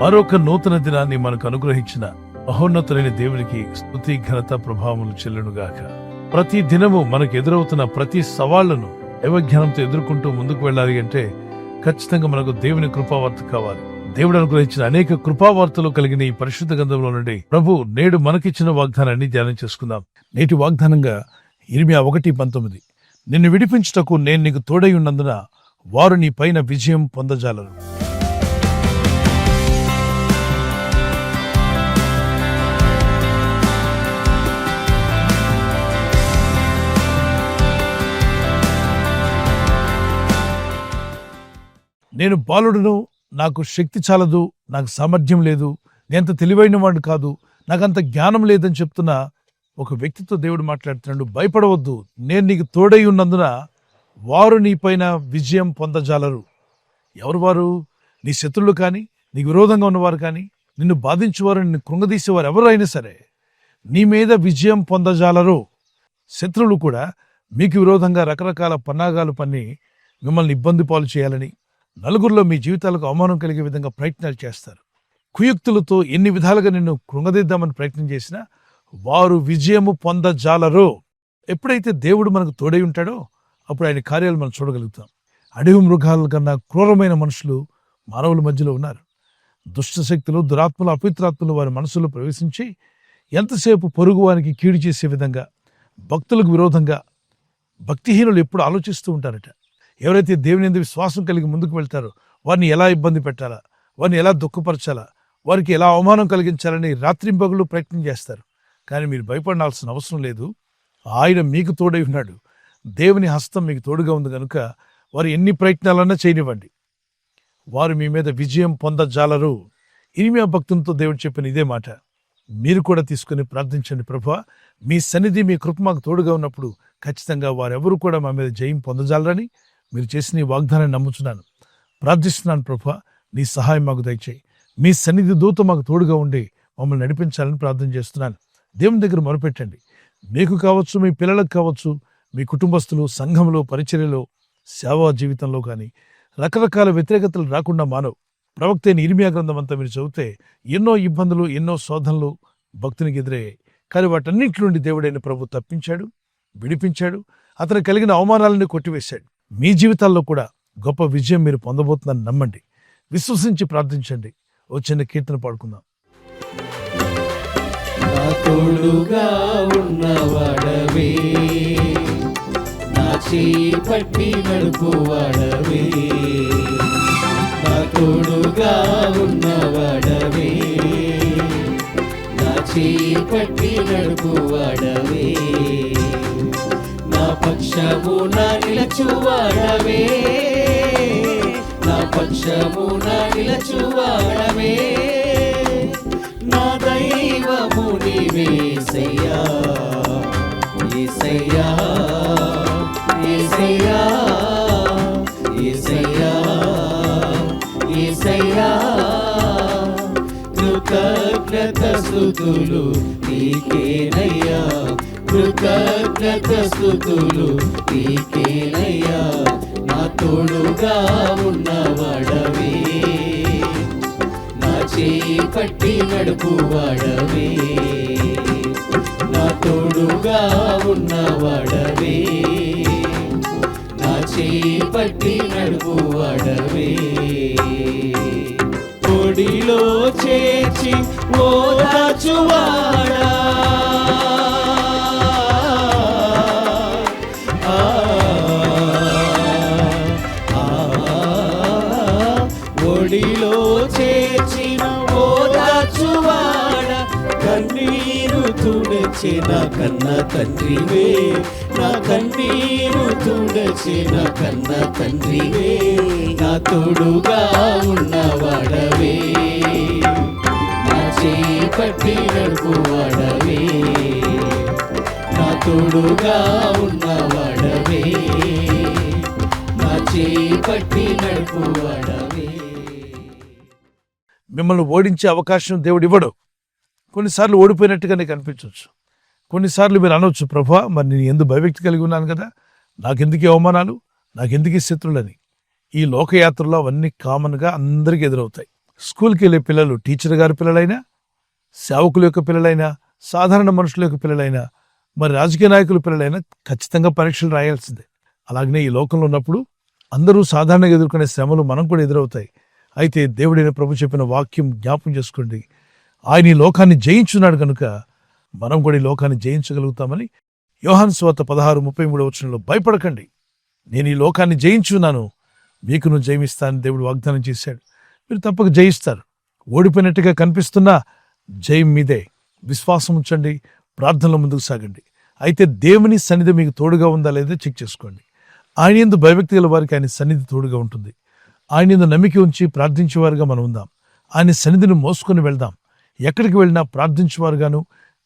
మరొక నూతన దినాన్ని మనకు అనుగ్రహించిన మహోన్నతులైన దేవునికి స్తుతి ఘనత ప్రభావములు చెల్లునుగాక. ప్రతి దినము మనకు ఎదురవుతున్న ప్రతి సవాళ్లను దైవజ్ఞానంతో ఎదుర్కొంటూ ముందుకు వెళ్ళాలి అంటే ఖచ్చితంగా మనకు దేవుని కృపావార్త కావాలి. దేవుడు అనుగ్రహించిన అనేక కృపావార్తలు కలిగిన ఈ పరిశుద్ధ గ్రంథంలో నుండి ప్రభు నేడు మనకిచ్చిన వాగ్దానాన్ని ధ్యానం చేసుకుందాం. నేటి వాగ్దానంగా ఇర్మియా 1:19, నిన్ను విడిపించుటకు నేను నీకు తోడై ఉన్నందున వారు నీ పైన విజయం పొందజాలరు. నేను బాలుడును, నాకు శక్తి చాలదు, నాకు సామర్థ్యం లేదు, నేనంత తెలివైన వాడు కాదు, నాకంత జ్ఞానం లేదని చెప్తున్న ఒక వ్యక్తితో దేవుడు మాట్లాడుతున్నాడు. భయపడవద్దు, నేను నీకు తోడై ఉన్నందున వారు నీ పైన విజయం పొందజాలరు. ఎవరు వారు? నీ శత్రులు కానీ, నీకు విరోధంగా ఉన్నవారు కానీ, నిన్ను బాధించేవారు, నిన్ను కృంగదీసేవారు ఎవరైనా సరే నీ మీద విజయం పొందజాలరు. శత్రువులు కూడా మీకు విరోధంగా రకరకాల పన్నాగాలు పన్ని మిమ్మల్ని ఇబ్బంది పాలు చేయాలని, నలుగురిలో మీ జీవితాలకు అవమానం కలిగే విధంగా ప్రయత్నాలు చేస్తారు. కుయుక్తులతో ఎన్ని విధాలుగా నిన్ను కృంగదీద్దామని ప్రయత్నం చేసినా వారు విజయము పొందజాలరు. ఎప్పుడైతే దేవుడు మనకు తోడై ఉంటాడో అప్పుడు ఆయన కార్యాలు మనం చూడగలుగుతాం. అడవి మృగాల కన్నా క్రూరమైన మనుషులు మానవుల మధ్యలో ఉన్నారు. దుష్ట శక్తులు, దురాత్మలు, అపవిత్రాత్మలు వారి మనసులో ప్రవేశించి ఎంతసేపు పొరుగువానికి కీడు చేసే విధంగా, భక్తులకు విరోధంగా భక్తిహీనులు ఎప్పుడు ఆలోచిస్తూ ఉంటారట. ఎవరైతే దేవుని యందు విశ్వాసం కలిగి ముందుకు వెళ్తారో వారిని ఎలా ఇబ్బంది పెట్టాలా, వారిని ఎలా దుఃఖపరచాలా, వారికి ఎలా అవమానం కలిగించాలని రాత్రింపగలు ప్రయత్నం చేస్తారు. కానీ మీరు భయపడాల్సిన అవసరం లేదు. ఆయన మీకు తోడై ఉన్నాడు. దేవుని హస్తం మీకు తోడుగా ఉంది కనుక వారు ఎన్ని ప్రయత్నాలన్నా చేయనివ్వండి, వారు మీ మీద విజయం పొందజాలరు. ఇర్మియా భక్తునితో దేవుడు చెప్పిన ఇదే మాట మీరు కూడా తీసుకుని ప్రార్థించండి. ప్రభువా, మీ సన్నిధి, మీ కృప మాకు తోడుగా ఉన్నప్పుడు ఖచ్చితంగా వారెవరు కూడా మా మీద జయం పొందజాలరని మీరు చేసిన ఈ వాగ్దానాన్ని నమ్ముచున్నాను, ప్రార్థిస్తున్నాను. ప్రభువా, నీ సహాయం మాకు దయచేయి. మీ సన్నిధి దూత మాకు తోడుగా ఉండి మమ్మల్ని నడిపించాలని ప్రార్థన చేస్తున్నాను. దేవుని దగ్గర మొరపెట్టండి. మీకు కావచ్చు, మీ పిల్లలకు కావచ్చు, మీ కుటుంబస్తులు, సంఘంలో, పరిచర్యలో, సేవా జీవితంలో కానీ రకరకాల వ్యతిరేకతలు రాకుండా మానవు. ప్రవక్త అయిన ఇర్మియా గ్రంథం అంతా మీరు చదివితే ఎన్నో ఇబ్బందులు, ఎన్నో శోధనలు భక్తునికి ఎదురయ్యాయి. కానీ వాటన్నింటి నుండి దేవుడైన ప్రభు తప్పించాడు, విడిపించాడు. అతను కలిగిన అవమానాలను కొట్టివేశాడు. మీ జీవితాల్లో కూడా గొప్ప విజయం మీరు పొందబోతుందని నమ్మండి, విశ్వసించి ప్రార్థించండి. ఓ చిన్న కీర్తన పాడుకుందాం. నా తోడుగా ఉన్నవాడవే, నా చేయి పట్టి నడుపువాడవే, నా తోడుగా ఉన్నవాడవే, నా చేయి పట్టి నడుపువాడవే, నా పక్షమున నిలచువాడవే, నా పక్షమున నిలచువాడవే, నా దైవము నీవేసయ్యా, యేసయ్యా, యేసయ్యా, యేసయ్యా, యేసయ్యా, కృతజ్ఞత స్తుతులు నీకేనయ్యా, కృతజ్ఞత స్తుతులు నీకేనయ్యా, నా తోడుగా ఉన్నవాడవే, నా చేయి పట్టి నడుపువాడవే, నా తోడుగా ఉన్నవాడవే, నా చేయి పట్టి నడుపువాడవే, ఒడిలో చేర్చి ఓదాచువాడా, ఒడిలో చేర్చిన ఓదాచువాడ, కన్నీరు తుడచిన కన్న తండ్రివే, నా కన్నీరు తుడచిన కన్న తండ్రివే, నా తోడుగా ఉన్నవాడవే, నా చేయి పట్టి నడుపువాడవే, నా తోడుగా ఉన్నవాడవే, నా చేయి పట్టి నడుపువాడవే. మిమ్మల్ని ఓడించే అవకాశం దేవుడు ఇవ్వడు. కొన్నిసార్లు ఓడిపోయినట్టుగా నీకు అనిపించవచ్చు. కొన్నిసార్లు మీరు అనవచ్చు, ప్రభువా, మరి నేను ఎందుకు భయభక్తి కలిగి ఉన్నాను కదా, నాకెందుకు అవమానాలు, నాకెందుకు శత్రులని. ఈ లోకయాత్రలో అవన్నీ కామన్గా అందరికీ ఎదురవుతాయి. స్కూల్కి వెళ్ళే పిల్లలు టీచర్ గారి పిల్లలైనా, సేవకుల యొక్క పిల్లలైనా, సాధారణ మనుషుల యొక్క పిల్లలైనా, మరి రాజకీయ నాయకుల పిల్లలైనా ఖచ్చితంగా పరీక్షలు రాయాల్సిందే. అలాగనే ఈ లోకంలో ఉన్నప్పుడు అందరూ సాధారణంగా ఎదుర్కొనే శ్రమలు మనం కూడా ఎదురవుతాయి. అయితే దేవుడైన ప్రభు చెప్పిన వాక్యం జ్ఞాపం చేసుకోండి. ఆయన ఈ లోకాన్ని జయించున్నాడు కనుక మనం కూడా ఈ లోకాన్ని జయించగలుగుతామని యోహాను సువార్త 16:33 భయపడకండి, నేను ఈ లోకాన్ని జయించున్నాను, మీకును జయమిస్తానని దేవుడు వాగ్దానం చేశాడు. మీరు తప్పక జయిస్తారు. ఓడిపోయినట్టుగా కనిపిస్తున్నా జయం మీదే. విశ్వాసం ఉంచండి, ప్రార్థనలో ముందుకు సాగండి. అయితే దేవుని సన్నిధి మీకు తోడుగా ఉందా లేదా చెక్ చేసుకోండి. ఆయన యందు భయభక్తి గల వారికి ఆయన సన్నిధి తోడుగా ఉంటుంది. ఆయన యందు నమ్మిక ఉంచి ప్రార్థించేవారుగా మనం ఉందాం. ఆయన సన్నిధిని మోసుకొని వెళ్దాం. ఎక్కడికి వెళ్ళినా ప్రార్థించేవారుగాను,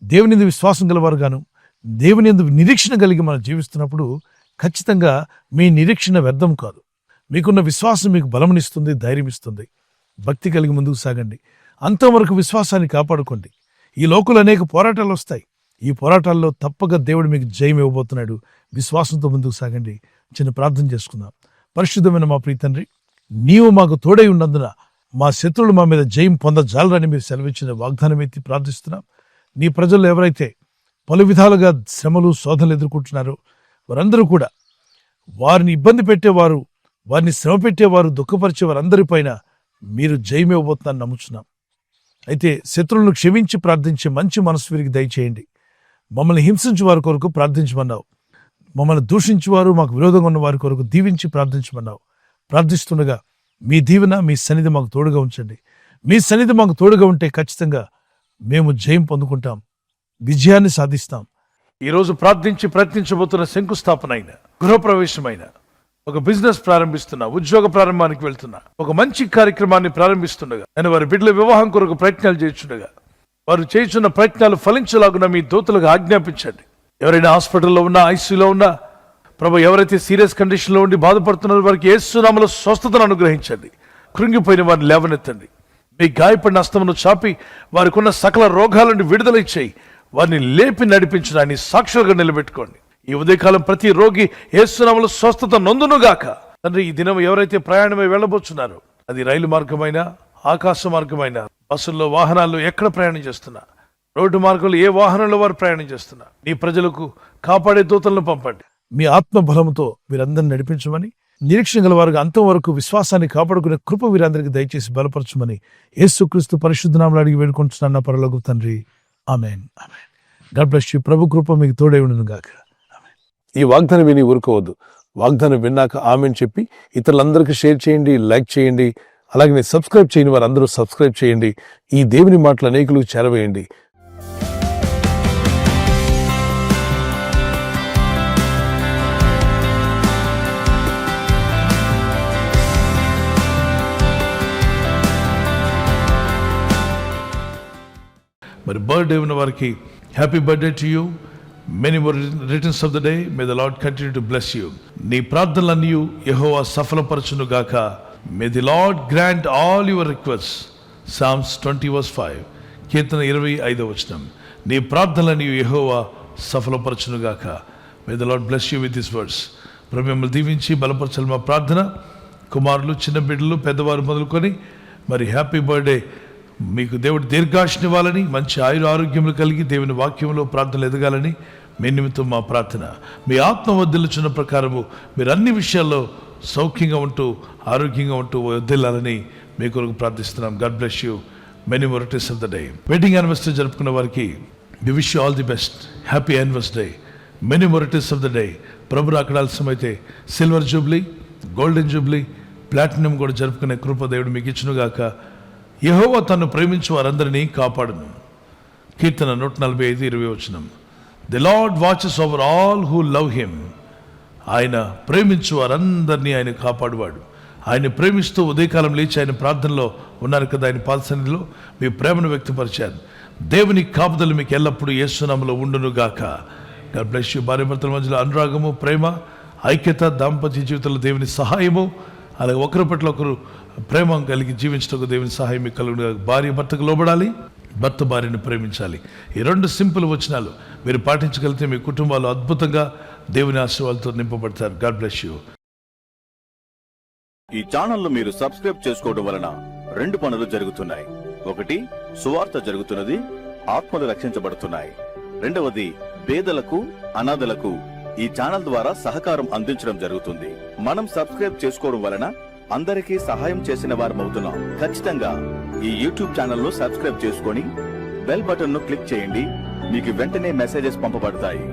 దేవుని యందు విశ్వాసం గలవారుగాను, దేవుని యందు నిరీక్షణ కలిగి మనం జీవిస్తున్నప్పుడు ఖచ్చితంగా మీ నిరీక్షణ వ్యర్థం కాదు. మీకున్న విశ్వాసం మీకు బలమునిస్తుంది, ధైర్యం ఇస్తుంది. భక్తి కలిగి ముందుకు సాగండి. అంతవరకు విశ్వాసాన్ని కాపాడుకోండి. ఈ లోకంలో అనేక పోరాటాలు వస్తాయి. ఈ పోరాటాల్లో తప్పక దేవుడు మీకు జయం ఇవ్వబోతున్నాడు. విశ్వాసంతో ముందుకు సాగండి. చిన్న ప్రార్థన చేసుకుందాం. పరిశుద్ధమైన మా ప్రియ తండ్రి, నీవు మాకు తోడై ఉన్నందున మా శత్రువులు మా మీద జయం పొందజాలరని మీరు సెలవిచ్చిన వాగ్దానం ఎత్తి ప్రార్థిస్తున్నాం. నీ ప్రజలు ఎవరైతే పలు విధాలుగా శ్రమలు, శోధనలు ఎదుర్కొంటున్నారో వారందరూ కూడా, వారిని ఇబ్బంది పెట్టేవారు, వారిని శ్రమ పెట్టేవారు, దుఃఖపరిచే వారందరిపైన మీరు జయం ఇవ్వబోతున్నారని నమ్ముచున్నాం. అయితే శత్రువులను క్షమించి ప్రార్థించే మంచి మనసు వీరికి దయచేయండి. మమ్మల్ని హింసించే వారి కొరకు ప్రార్థించమన్నావు. మమ్మల్ని దూషించేవారు, మాకు విరోధంగా ఉన్న వారి కొరకు దీవించి ప్రార్థించమన్నావు. ప్రార్థిస్తుండగా మీ దీవెన, మీ సన్నిధి మాకు తోడుగా ఉంచండి. మీ సన్నిధి మాకు తోడుగా ఉంటే ఖచ్చితంగా మేము జయం పొందుకుంటాం, విజయాన్ని సాధిస్తాం. ఈరోజు ప్రార్థించి ప్రయత్నించబోతున్న శంకుస్థాపన అయిన, గృహప్రవేశమైన, ఒక బిజినెస్ ప్రారంభిస్తున్నా, ఉద్యోగ ప్రారంభానికి వెళ్తున్నా, ఒక మంచి కార్యక్రమాన్ని ప్రారంభిస్తుండగా, నేను వారి బిడ్డల వివాహం కొరకు ప్రయత్నాలు చేస్తుండగా, వారు చేస్తున్న ప్రయత్నాలు ఫలించలాగున మీ దూతలుగా ఆజ్ఞాపించండి. ఎవరైనా హాస్పిటల్లో ఉన్నా, ఐసీయూలో ఉన్నా, ప్రభు ఎవరైతే సీరియస్ కండిషన్లో ఉండి బాధపడుతున్నారో వారికి యేసు నామములో స్వస్థతను అనుగ్రహించండి. కృంగిపోయిన వారిని లేవనెత్తండి. మీ గాయపడిన హస్తమును చాపి వారికి ఉన్న సకల రోగాల నుండి విడుదల ఇచ్చేయి. వారిని లేపి నడిపించడాన్ని సాక్షులుగా నిలబెట్టుకోండి. ఈ ఉదయకాలం ప్రతి రోగి యేసు నామములో స్వస్థత నొందునుగాక. తండ్రి, ఈ దినం ఎవరైతే ప్రయాణమై వెళ్ళబోతున్నారో, అది రైలు మార్గమైన, ఆకాశ మార్గమైన, బస్సుల్లో, వాహనాల్లో ఎక్కడ ప్రయాణం చేస్తున్నా, రోడ్డు మార్గంలో ఏ వాహనంలో వారు ప్రయాణం చేస్తున్నా, నీ ప్రజలకు కాపాడే దూతలను పంపండి. మీ ఆత్మ బలముతో వీరందరిని నడిపించమని, నిరీక్షణ గల వారుగా అంతం వరకు విశ్వాసాన్ని కాపాడుకునే కృప వీరందరికీ దయచేసి బలపరచమని యేసుక్రీస్తు పరిశుద్ధ నామములో అడిగి వేడుకుంటున్నాను పరలోకపు తండ్రి. Amen. Amen. God bless you. ప్రభు కృప మీకు తోడై ఉండును గాక. ఆమేన్. ఈ వాగ్దానం విని ఊరుకోవద్దు. వాగ్దానం విన్నాక ఆమేన్ చెప్పి ఇతరులందరికీ షేర్ చేయండి, లైక్ చేయండి. అలాగే సబ్స్క్రైబ్ చేయని వారందరూ సబ్స్క్రైబ్ చేయండి. ఈ దేవుని మాటలు అనేకులకు చేరవేయండి. మరి బర్త్డే ఉన్న వారికి happy birthday to you. Many more returns of the day. May the lord continue to bless you. నీ ప్రార్థనలన్నీ యెహోవా సఫలపరచును గాక. May the lord grant all your request. Psalms 20:5. కీర్తన 25. నీ ప్రార్థనలన్నీ యెహోవా సఫలపరచును గాక. May the lord bless you with this words. ప్రభు మిమ్మల్ని దీవించి బలపరచాలి మా ప్రార్థన. కుమారులు, చిన్న బిడ్డలు, పెద్దవారు మొదలుకొని మరి హ్యాపీ బర్త్డే. మీకు దేవుడు దీర్ఘాయుష్ని ఇవ్వాలని, మంచి ఆరోగ్యములు కలిగి దేవుని వాక్యంలో ప్రార్థనలు ఎదగాలని మీ నిమిత్తం మా ప్రార్థన. మీ ఆత్మ వర్ధిల్లుచున్న ప్రకారము మీరు అన్ని విషయాల్లో సౌఖ్యంగా ఉంటూ, ఆరోగ్యంగా ఉంటూ వర్ధిల్లాలని మీ కొరకు ప్రార్థిస్తున్నాం. God bless you. Many more returns of the day. Wedding anniversary జరుపుకున్న వారికి we wish you all the best. Happy anniversary. Many more returns of the day. ప్రభు అక్కడ ఆలస్యమైతే silver jubilee, golden jubilee, platinum కూడా జరుపుకునే కృప దేవుడు మీకు ఇచ్చునుగాక. యెహోవా తను ప్రేమించు వారందరినీ కాపాడును. కీర్తన 145:20. The lord watches over all who love him. ఆయన ప్రేమించు వారందరినీ ఆయన కాపాడువాడు. ఆయన ప్రేమిస్తూ ఉదయకాలం లేచి ఆయన ప్రార్థనలో ఉన్నారు కదా, ఆయన పాదసన్నిధిలో మీ ప్రేమను వ్యక్తపరిచారు. దేవుని కాపుదలు మీకు ఎల్లప్పుడూ యేసు నామములో ఉండును గాక. God bless you. భార్యాభర్తల మధ్యలో అనురాగము, ప్రేమ, ఐక్యత, దాంపత్య జీవితంలో దేవుని సహాయము, అలాగే ఒకరి పట్ల ఒకరు ప్రేమ కలిగి జీవించటకు దేవుని సహాయం మీకు కలుగును. భార్య భర్తకు లోబడాలి, భర్త భార్యను ప్రేమించాలి. ఈ 2 సింపుల్ వచనాలు మీరు పాటించగలిగితే మీ కుటుంబాలు అద్భుతంగా దేవుని ఆశీర్వాదాలతో నింపబడతారు. God bless you. ఈ ఛానల్ ను మీరు సబ్స్క్రైబ్ చేసుకోవడం వలన 2 పనులు జరుగుతున్నాయి. ఒకటి, సువార్త జరుగుతున్నది, ఆత్మలు రక్షించబడుతున్నాయి. రెండవది, పేదలకు, అనాథలకు ఈ ఛానల్ ద్వారా సహకారం అందించడం జరుగుతుంది. మనం సబ్స్క్రైబ్ చేసుకోవడం వలన అందరికీ సహాయం చేసిన వారమవుతున్నాం. ఖచ్చితంగా ఈ యూట్యూబ్ ఛానల్ ను సబ్స్క్రైబ్ చేసుకొని బెల్ బటన్ ను క్లిక్ చేయండి. మీకు వెంటనే మెసేజెస్ పంపబడతాయి.